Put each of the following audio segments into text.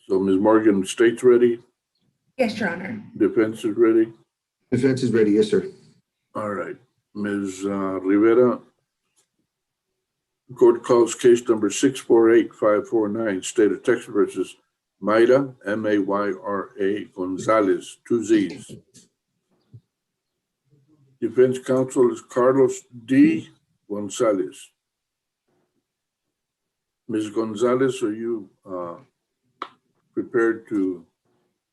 So Ms. Morgan, state's ready? Yes, Your Honor. Defense is ready? Defense is ready, yes, sir. All right. Ms. Rivera, court calls case number 648549, State of Texas versus Mayra, M-A-Y-R-A, Gonzalez, 2 Z's. Defense counsel is Carlos D. Gonzalez. Ms. Gonzalez, are you prepared to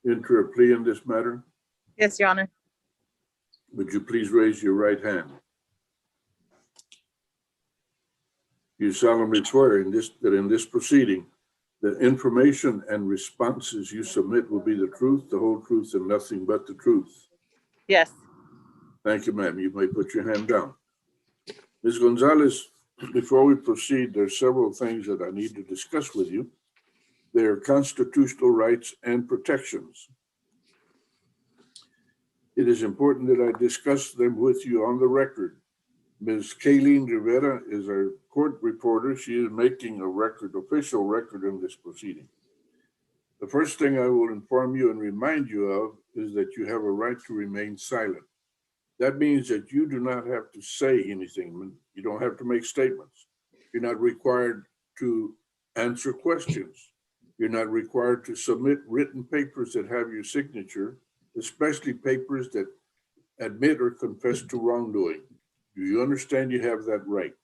enter a plea in this matter? Yes, Your Honor. Would you please raise your right hand? You solemnly swear that in this proceeding, the information and responses you submit will be the truth, the whole truth, and nothing but the truth. Yes. Thank you, ma'am. You may put your hand down. Ms. Gonzalez, before we proceed, there's several things that I need to discuss with you. They are constitutional rights and protections. It is important that I discuss them with you on the record. Ms. Kayleen Rivera is our court reporter. She is making a record, official record in this proceeding. The first thing I will inform you and remind you of is that you have a right to remain silent. That means that you do not have to say anything. You don't have to make statements. You're not required to answer questions. You're not required to submit written papers that have your signature, especially papers that admit or confess to wrongdoing. Do you understand you have that right?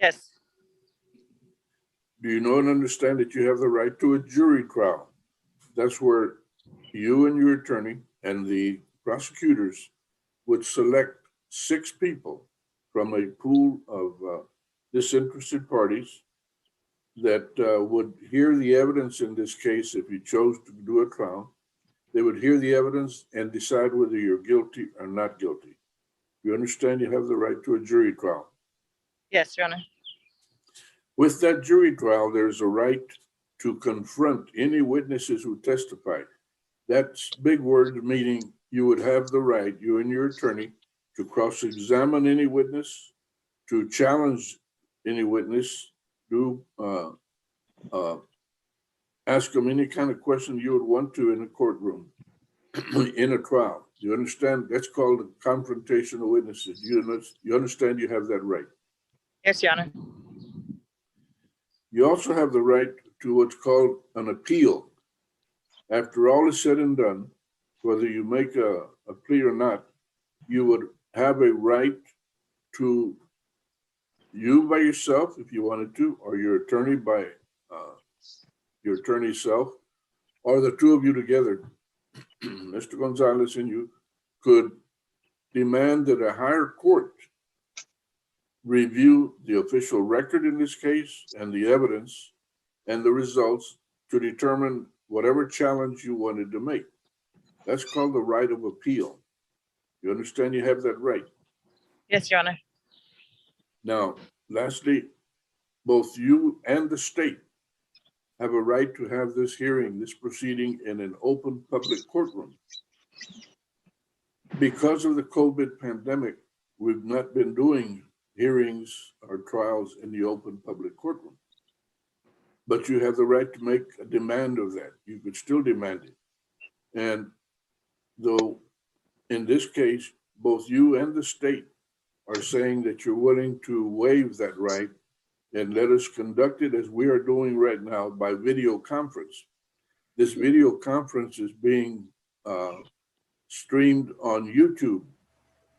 Yes. Do you know and understand that you have the right to a jury trial? That's where you and your attorney and the prosecutors would select 6 people from a pool of disinterested parties that would hear the evidence in this case. If you chose to do a trial, they would hear the evidence and decide whether you're guilty or not guilty. You understand you have the right to a jury trial? Yes, Your Honor. With that jury trial, there's a right to confront any witnesses who testify. That's big words, meaning you would have the right, you and your attorney, to cross-examine any witness, to challenge any witness, to ask them any kind of question you would want to in a courtroom, in a trial. You understand? That's called a confrontation of witnesses. You understand you have that right? Yes, Your Honor. You also have the right to what's called an appeal. After all is said and done, whether you make a plea or not, you would have a right to, you by yourself, if you wanted to, or your attorney by your attorney's self, or the 2 of you together, Mr. Gonzalez and you, could demand that a higher court review the official record in this case and the evidence and the results to determine whatever challenge you wanted to make. That's called the right of appeal. You understand you have that right? Yes, Your Honor. Now, lastly, both you and the state have a right to have this hearing, this proceeding in an open public courtroom. Because of the COVID pandemic, we've not been doing hearings or trials in the open public courtroom. But you have the right to make a demand of that. You could still demand it. And though in this case, both you and the state are saying that you're willing to waive that right and let us conduct it as we are doing right now by video conference. This video conference is being streamed on YouTube,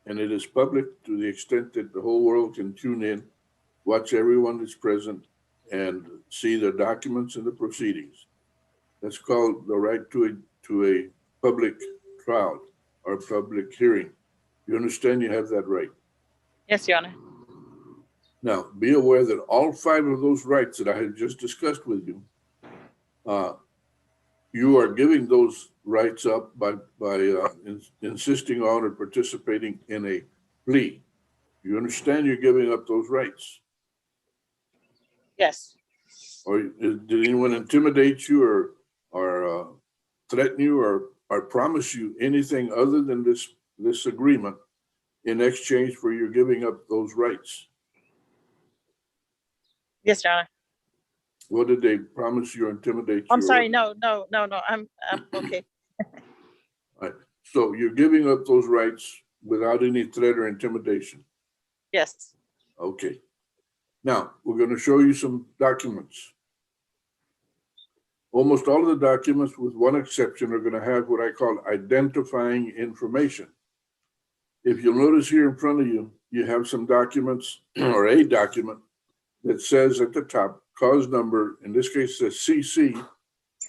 and it is public to the extent that the whole world can tune in, watch everyone that's present, and see the documents and the proceedings. That's called the right to a public trial or public hearing. You understand you have that right? Yes, Your Honor. Now, be aware that all 5 of those rights that I have just discussed with you, you are giving those rights up by insisting on or participating in a plea. You understand you're giving up those rights? Yes. Or did anyone intimidate you or threaten you or promise you anything other than this agreement in exchange for your giving up those rights? Yes, Your Honor. What did they promise you or intimidate you? I'm sorry. or- No. I'm okay. Right. So you're giving up those rights without any threat or intimidation. Yes. Okay. Now, we're going to show you some documents. Almost all of the documents, with one exception, are going to have what I call identifying information. If you'll notice here in front of you, you have some documents or a document that says at the top, cause number, in this case, it says CC,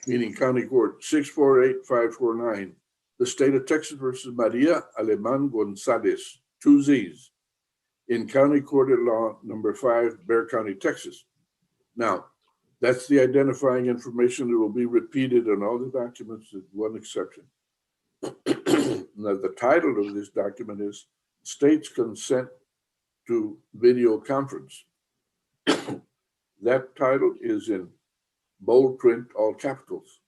meaning County Court 648549, the state of Texas versus Maria Aleman Gonzalez, 2 Z's, in County Court at Law number 5, Bexar County, Texas. Now, that's the identifying information that will be repeated in all the documents, with one exception. Now, the title of this document is State's Consent to Video Conference. That title is in bold print, all capitals.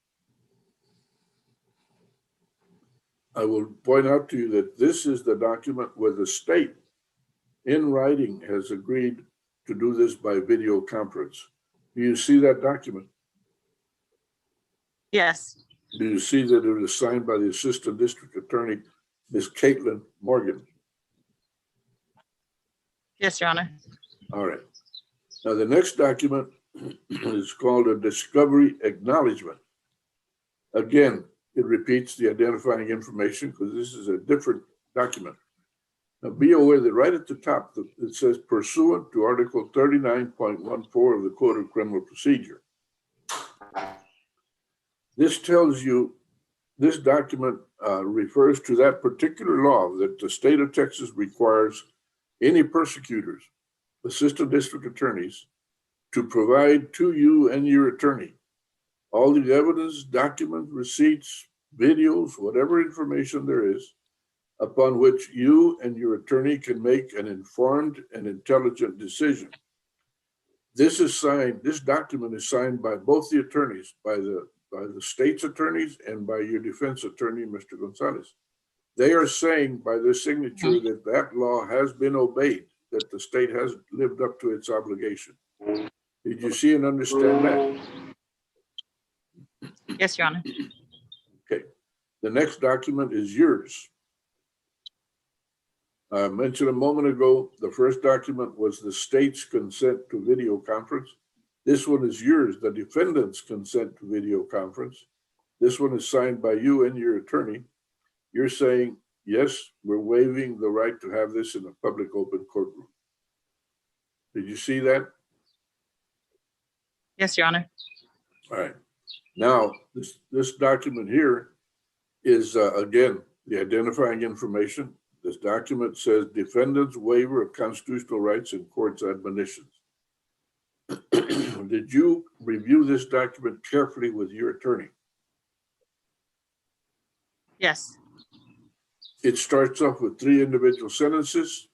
I will point out to you that this is the document where the state in writing has agreed to do this by video conference. Do you see that document? Yes. Do you see that it was signed by the Assistant District Attorney, Ms. Caitlin Morgan? Yes, Your Honor. All right. Now, the next document is called a Discovery Acknowledgement. Again, it repeats the identifying information because this is a different document. Now, be aware that right at the top, it says pursuant to Article 39.14 of the Code of Criminal Procedure. This tells you, this document refers to that particular law that the state of Texas requires any prosecutors, assistant district attorneys, to provide to you and your attorney all the evidence, documents, receipts, videos, whatever information there is, upon which you and your attorney can make an informed and intelligent decision. This is signed, this document is signed by both the attorneys, by the state's attorneys and by your defense attorney, Mr. Gonzalez. They are saying by their signature that that law has been obeyed, that the state has lived up to its obligation. Did you see and understand that? Yes, Your Honor. Okay. The next document is yours. I mentioned a moment ago, the first document was the state's consent to video conference. This one is yours, the defendant's consent to video conference. This one is signed by you and your attorney. You're saying, yes, we're waiving the right to have this in a public open courtroom. Did you see that? Yes, Your Honor. All right. Now, this document here is, again, the identifying information. This document says defendant's waiver of constitutional rights in court's admonitions. Did you review this document carefully with your attorney? Yes. It starts off with 3 individual sentences.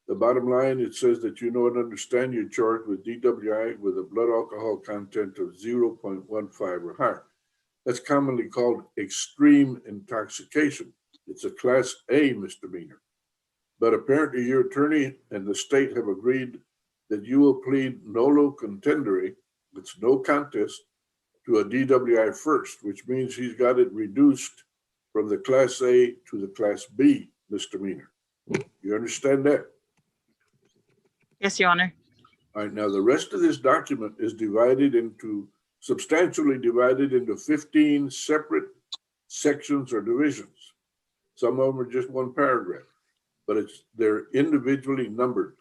The bottom line, it says that you know and understand you're charged with DWI with a blood alcohol content of 0.15 or higher. That's commonly called extreme intoxication. It's a Class A misdemeanor. But apparently your attorney and the state have agreed that you will plead nolo contendere, it's no contest, to a DWI first, which means he's got it reduced from the Class A to the Class B misdemeanor. You understand that? Yes, Your Honor. All right, now the rest of this document is substantially divided into 15 separate sections or divisions. Some of them are just one paragraph, but they're individually numbered.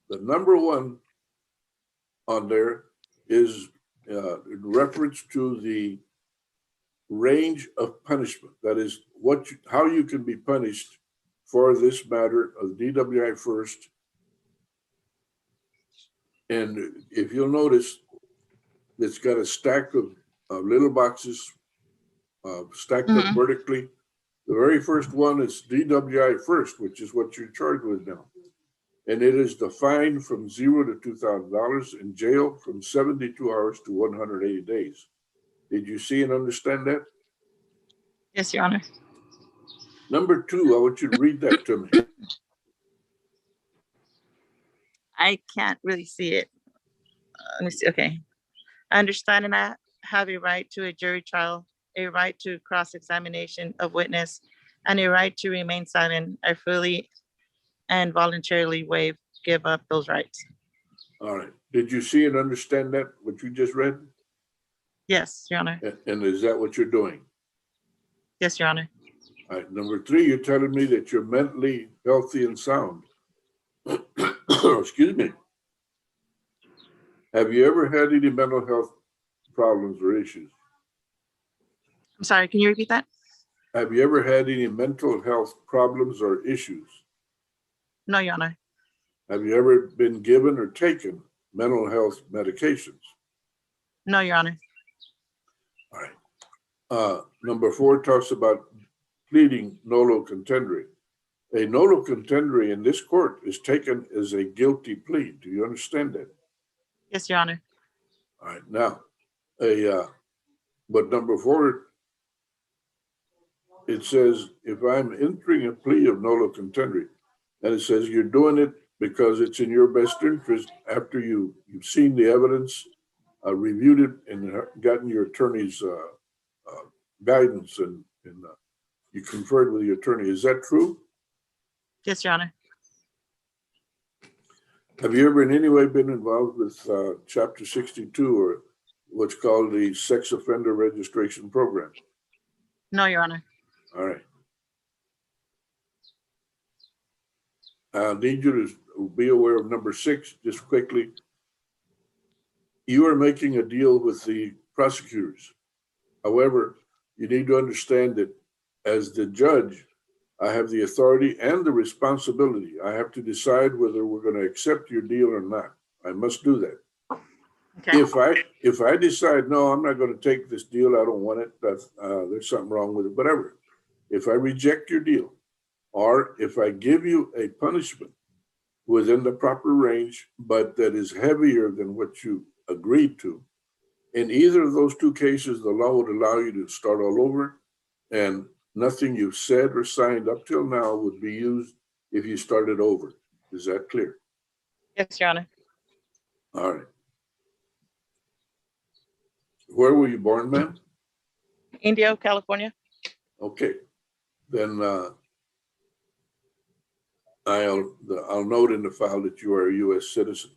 The number 1 on there is in reference to the range of punishment. That is how you can be punished for this matter of DWI first. And if you'll notice, it's got a stack of little boxes stacked up vertically. The very first one is DWI first, which is what you're charged with now. And it is the fine from $0 to $2,000, in jail from 72 hours to 180 days. Did you see and understand that? Yes, Your Honor. Number 2, I want you to read that to me. I can't really see it. Let me see. Okay. I understand and I have a right to a jury trial, a right to cross-examination of witness, and a right to remain silent. I fully and voluntarily give up those rights. All right. Did you see and understand that, what you just read? Yes, Your Honor. And is that what you're doing? Yes, Your Honor. All right. Number three, you're telling me that you're mentally healthy and sound. Excuse me. Have you ever had any mental health problems or issues? I'm sorry, can you repeat that? Have you ever had any mental health problems or issues? No, Your Honor. Have you ever been given or taken mental health medications? No, Your Honor. All right. Number four talks about pleading nolo contendere. A nolo contendere in this court is taken as a guilty plea. Do you understand that? Yes, Your Honor. All right. Now, but number four, it says, if I'm entering a plea of nolo contendere, and it says you're doing it because it's in your best interest after you've seen the evidence, reviewed it, and gotten your attorney's guidance, and you conferred with the attorney. Is that true? Yes, Your Honor. Have you ever in any way been involved with Chapter 62, or what's called the Sex Offender Registration Program? No, Your Honor. All right. I need you to be aware of number 6, just quickly. You are making a deal with the prosecutors. However, you need to understand that as the judge, I have the authority and the responsibility. I have to decide whether we're going to accept your deal or not. I must do that. Okay. If I decide, no, I'm not going to take this deal, I don't want it, there's something wrong with it, whatever. If I reject your deal, or if I give you a punishment within the proper range, but that is heavier than what you agreed to, in either of those two cases, the law would allow you to start all over, and nothing you've said or signed up till now would be used if you started over. Is that clear? Yes, Your Honor. All right. Where were you born, ma'am? Indio, California. Okay. Then I'll note in the file that you are a U.S. citizen.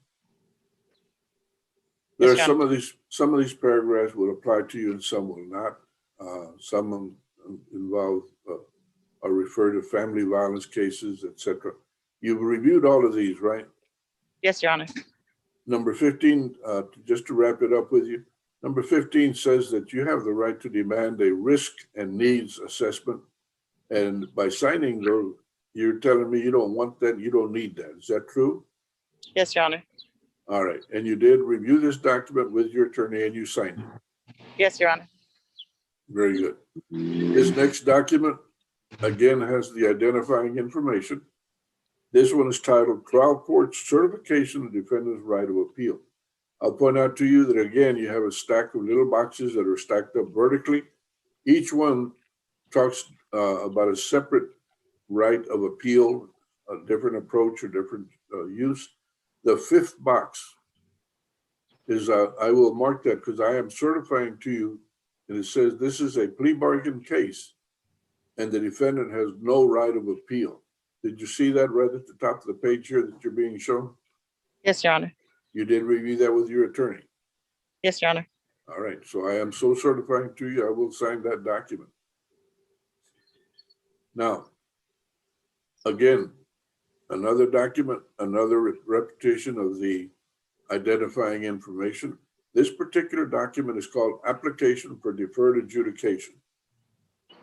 There Yes, are Your Honor. some of these paragraphs will apply to you and some will not. Some of them involve or refer to family violence cases, etc. You've reviewed all of these, right? Yes, Your Honor. Number 15, just to wrap it up with you, number 15 says that you have the right to demand a risk and needs assessment. And by signing those, you're telling me you don't want that, you don't need that. Is that true? Yes, Your Honor. All right. And you did review this document with your attorney and you signed it. Yes, Your Honor. Very good. This next document, again, has the identifying information. This one is titled Trial Court Certification of Defendant's Right of Appeal. I'll point out to you that, again, you have a stack of little boxes that are stacked up vertically. Each one talks about a separate right of appeal, a different approach or different use. The 5th box is, I will mark that because I am certifying to you, and it says this is a plea bargain case and the defendant has no right of appeal. Did you see that right at the top of the page here that you're being shown? Yes, Your Honor. You did review that with your attorney? Yes, Your Honor. All right, so I am so certifying to you, I will sign that document. Now, again, another document, another repetition of the identifying information. This particular document is called Application for Deferred Adjudication.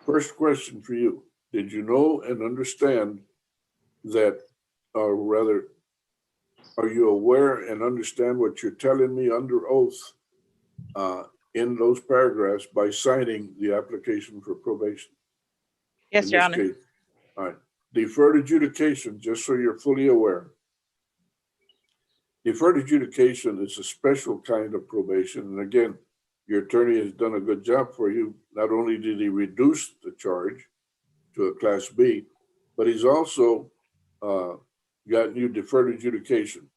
First question for you. Did you know and understand that, or rather, are you aware and understand what you're telling me under oath in those paragraphs by signing the application for probation? Yes, Your Honor. Case. All right. Deferred adjudication, just so you're fully aware. Deferred adjudication is a special kind of probation. And again, your attorney has done a good job for you. Not only did he reduce the charge to a Class B, but he's also gotten you deferred adjudication.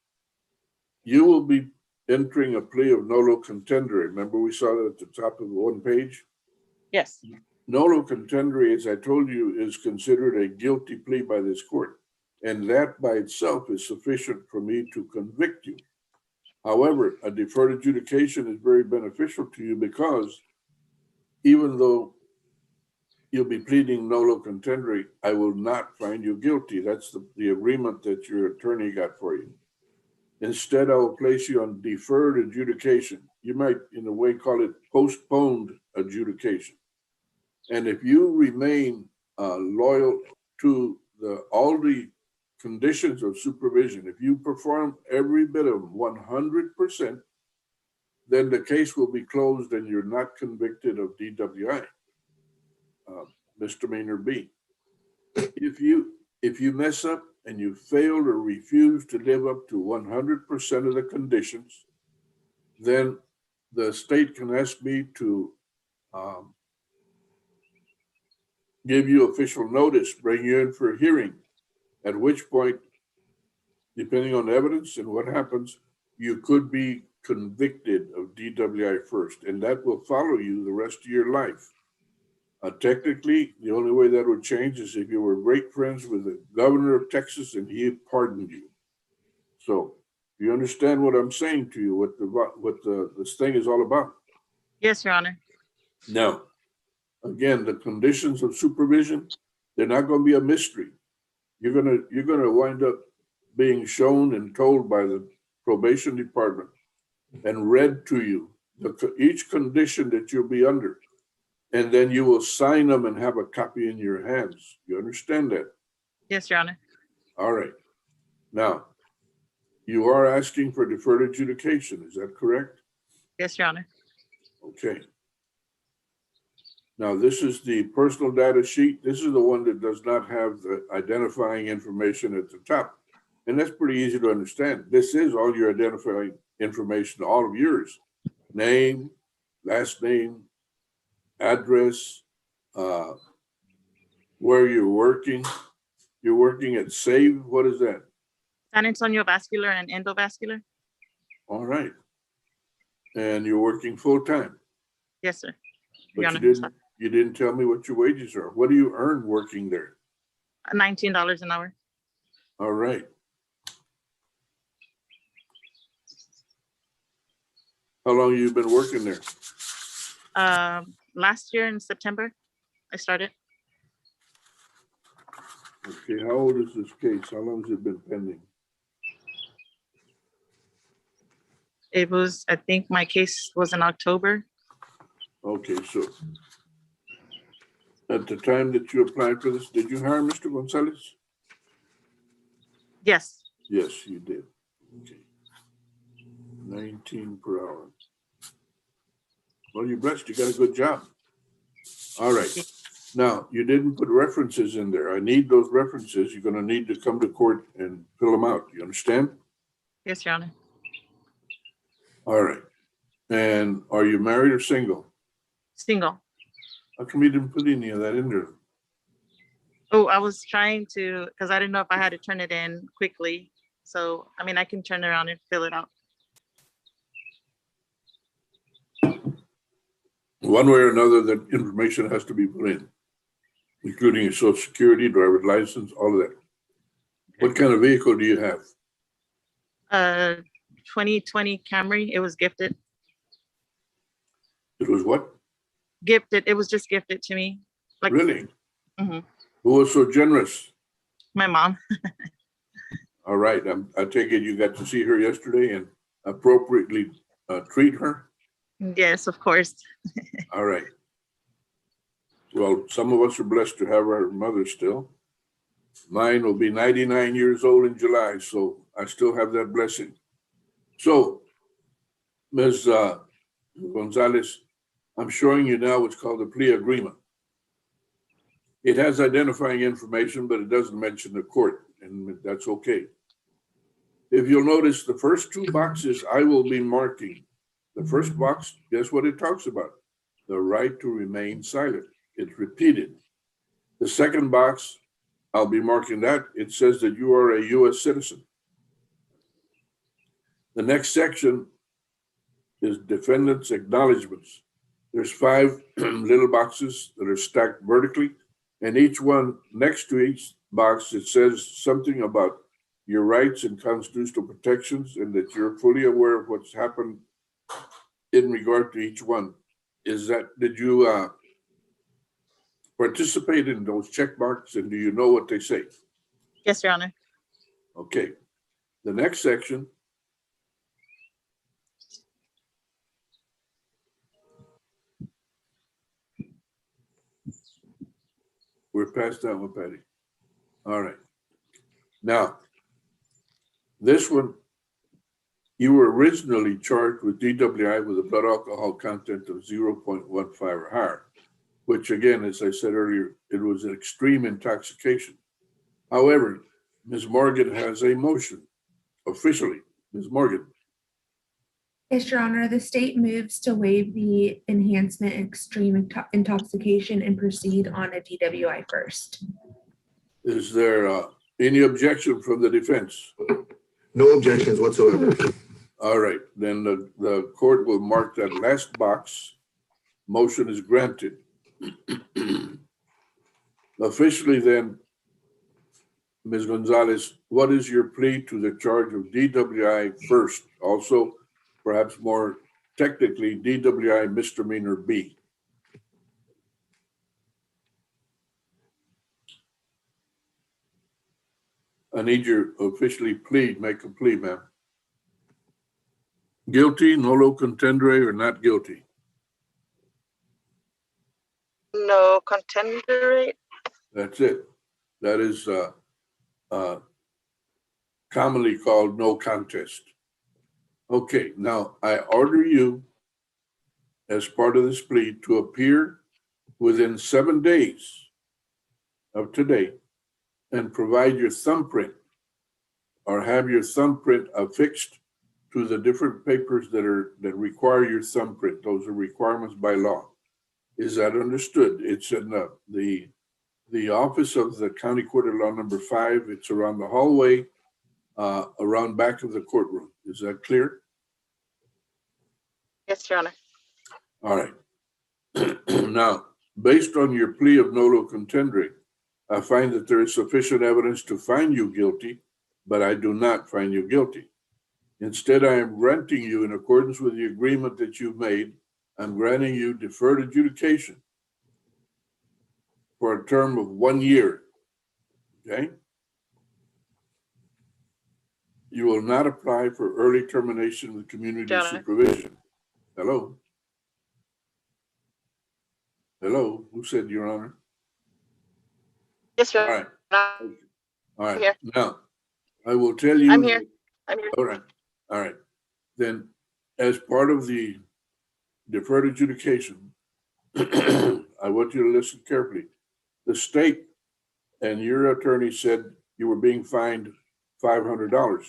You will be entering a plea of nolo contendere. Remember we saw that at the top of one page? Yes. Nolo contendere, as I told you, is considered a guilty plea by this court. And that by itself is sufficient for me to convict you. However, a deferred adjudication is very beneficial to you because even though you'll be pleading nolo contendere, I will not find you guilty. That's the agreement that your attorney got for you. Instead, I will place you on deferred adjudication. You might, in a way, call it postponed adjudication. And if you remain loyal to all the conditions of supervision, if you perform every bit of 100%, then the case will be closed and you're not convicted of DWI, misdemeanor B. If you mess up and you fail or refuse to live up to 100% of the conditions, then the state can ask me to give you official notice, bring you in for a hearing, at which point, depending on evidence and what happens, you could be convicted of DWI first, and that will follow you the rest of your life. Technically, the only way that would change is if you were great friends with the governor of Texas and he pardoned you. So you understand what I'm saying to you, what this thing is all about? Yes, Your Honor. Now, again, the conditions of supervision, they're not going to be a mystery. You're gonna wind up being shown and told by the probation department and read to you each condition that you'll be under. And then you will sign them and have a copy in your hands. You understand that? Yes, Your Honor. All right. Now, you are asking for deferred adjudication. Is that correct? Yes, Your Honor. Okay. Now, this is the personal data sheet. This is the one that does not have the identifying information at the top. And that's pretty easy to understand. This is all your identifying information, all of yours. Name, last name, address, where you're working. You're working at SAVE. What is that? San Antonio Vascular and Endovascular. All right. And you're working full time. Yes, sir. But Your you didn't tell me what your wages are. What do you earn working there? $19 an hour. All right. How long have you been working there? Last year in September, I started. Okay, how old is this case? How long has it been pending? It was, I think my case was in October. Okay, so at the time that you applied for this, did you hire Mr. Gonzalez? Yes. Yes, you did. Okay. 19 per hour. Well, you're blessed. You got a good job. All right. Now, you didn't put references in there. I need those references. You're going to need to come to court and fill them out. You understand? Yes, Your Honor. All right. And are you married or single? Single. How come you didn't put any of that in there? Oh, I was trying to, because I didn't know if I had to turn it in quickly. So, I mean, I can turn it around and fill it out. One way or another, that information has to be put in, including your social security, driver's license, all of that. What kind of vehicle do you have? 2020 Camry. It was gifted. It was what? Gifted. It was just gifted to me. Like, Really? Mhm. Who was so generous? My mom. All right. I take it you got to see her yesterday and appropriately treat her? Yes, of course. All right. Well, some of us are blessed to have our mother still. Mine will be 99 years old in July, so I still have that blessing. So, Ms. Gonzalez, I'm showing you now what's called the plea agreement. It has identifying information, but it doesn't mention the court, and that's okay. If you'll notice, the first two boxes I will be marking. The first box, guess what it talks about? The right to remain silent. It's repeated. The second box, I'll be marking that. It says that you are a U.S. citizen. The next section is Defendants Acknowledgements. There's 5 little boxes that are stacked vertically, and each one next to each box, it says something about your rights and constitutional protections and that you're fully aware of what's happened in regard to each one. Did you participate in those check marks, and do you know what they say? Yes, Your Honor. Okay. The next section we're past that one, Patty. All right. Now, this one, you were originally charged with DWI with a blood alcohol content of 0.15 or higher, which again, as I said earlier, it was an extreme intoxication. However, Ms. Morgan has a motion officially. Ms. Morgan. Yes, Your Honor, the state moves to waive the enhancement extreme intoxication and proceed on a DWI first. Is there any objection from the defense? No objections whatsoever. All right, then the court will mark that last box. Motion is granted. Officially then, Ms. Gonzalez, what is your plea to the charge of DWI first? Also, perhaps more technically, DWI misdemeanor B. I need you officially plead, make a plea, ma'am. Guilty, nolo contendere, or not guilty? No contender. That's it. That is commonly called no contest. Okay, now I order you, as part of this plea, to appear within 7 days of today and provide your thumbprint or have your thumbprint affixed to the different papers that require your thumbprint. Those are requirements by law. Is that understood? It's in the office of the County Court of Law number 5. It's around the hallway, around back of the courtroom. Is that clear? Yes, Your Honor. All right. Now, based on your plea of nolo contendere, I find that there is sufficient evidence to find you guilty, but I do not find you guilty. Instead, I am granting you, in accordance with the agreement that you've made, I'm granting you deferred adjudication for a term of 1 year. Okay? You will not apply for early termination with community supervision. Hello? Hello? Who said, Your Honor? Yes, Your All Honor. right. All right. Here. Now, I will tell you. I'm here. I'm here. All right. All right. Then, as part of the deferred adjudication, I want you to listen carefully. The state and your attorney said you were being fined $500.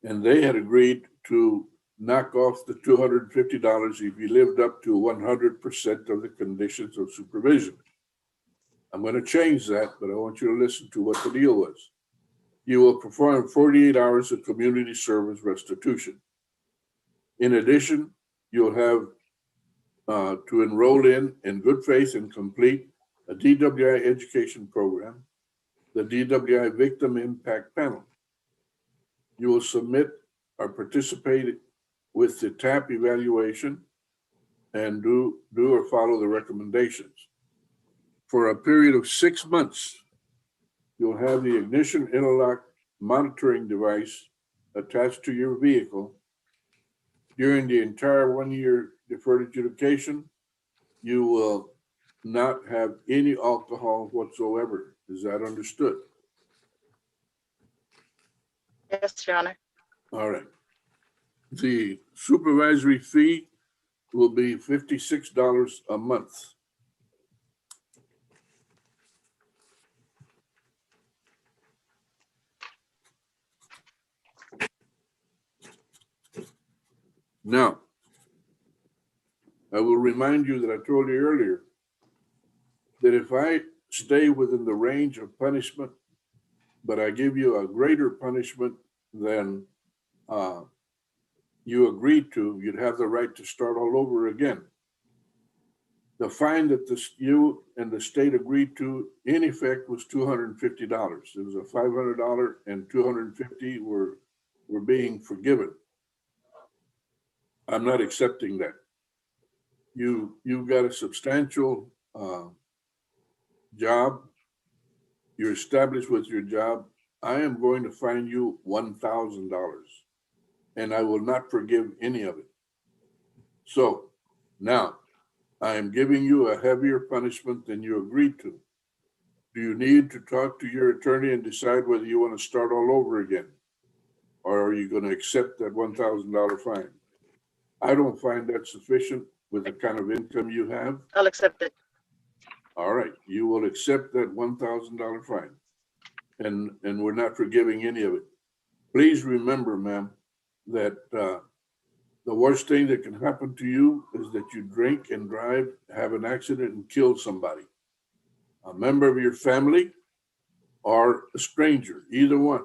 And they had agreed to knock off the $250 if you lived up to 100% of the conditions of supervision. I'm going to change that, but I want you to listen to what the deal was. You will perform 48 hours of community service restitution. In addition, you'll have to enroll in good faith and complete a DWI education program, the DWI Victim Impact Panel. You will submit or participate with the TAP evaluation and do or follow the recommendations. For a period of 6 months, you'll have the ignition interlock monitoring device attached to your vehicle. During the entire 1 year deferred adjudication, you will not have any alcohol whatsoever. Is that understood? Yes, Your Honor. All right. The supervisory fee will be $56 a month. Now, I will remind you that I told you earlier that if I stay within the range of punishment, but I give you a greater punishment than you agreed to, you'd have the right to start all over again. The fine that you and the state agreed to, in effect, was $250. It was a $500 and $250 were being forgiven. I'm not accepting that. You've got a substantial job. You're established with your job. I am going to fine you $1,000, and I will not forgive any of it. So now I am giving you a heavier punishment than you agreed to. Do you need to talk to your attorney and decide whether you want to start all over again? Or are you going to accept that $1,000 fine? I don't find that sufficient with the kind of income you have. I'll accept it. All right, you will accept that $1,000 fine. And we're not forgiving any of it. Please remember, ma'am, that the worst thing that can happen to you is that you drink and drive, have an accident and kill somebody. A member of your family or a stranger, either one.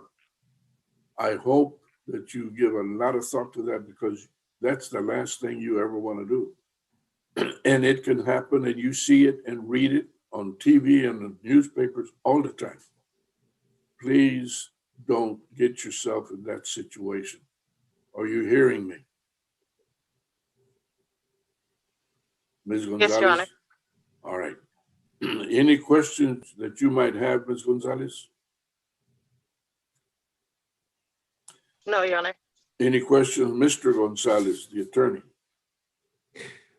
I hope that you give a lot of thought to that, because that's the last thing you ever want to do. And it can happen, and you see it and read it on TV and the newspapers all the time. Please don't get yourself in that situation. Are you hearing me? Ms. Gonzalez? Yes, Your Honor. All right. Any questions that you might have, Ms. Gonzalez? No, Your Honor. Any questions, Mr. Gonzalez, the attorney?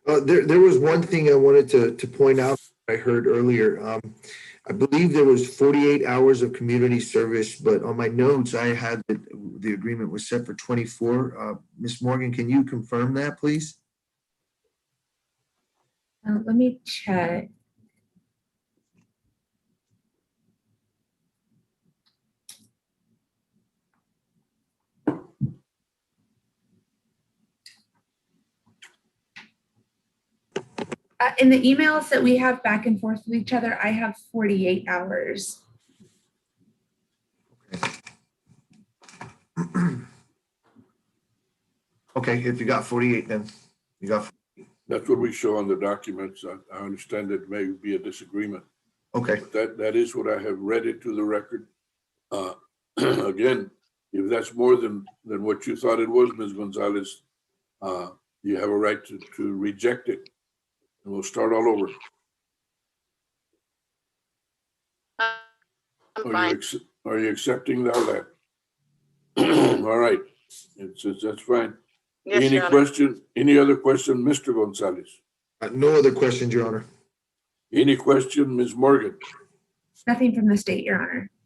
There was one thing I wanted to point out I heard earlier. I believe there was 48 hours of community service, but on my notes, I had that the agreement was set for 24. Ms. Morgan, can you confirm that, please? Let me check. In the emails that we have back and forth with each other, I have 48 hours. Okay, if you got 48, then you got. That's what we show on the documents. I understand that may be a disagreement. Okay, But that is what I have read into the record. Again, if that's more than what you thought it was, Ms. Gonzalez, you have a right to reject it. And we'll start all over. I'm fine. Are you accepting all that? All right, that's fine. Yes, Any Your Honor. question, any other question, Mr. Gonzalez? no other questions, Your Honor. Any question, Ms. Morgan? Nothing from the state, Your Honor.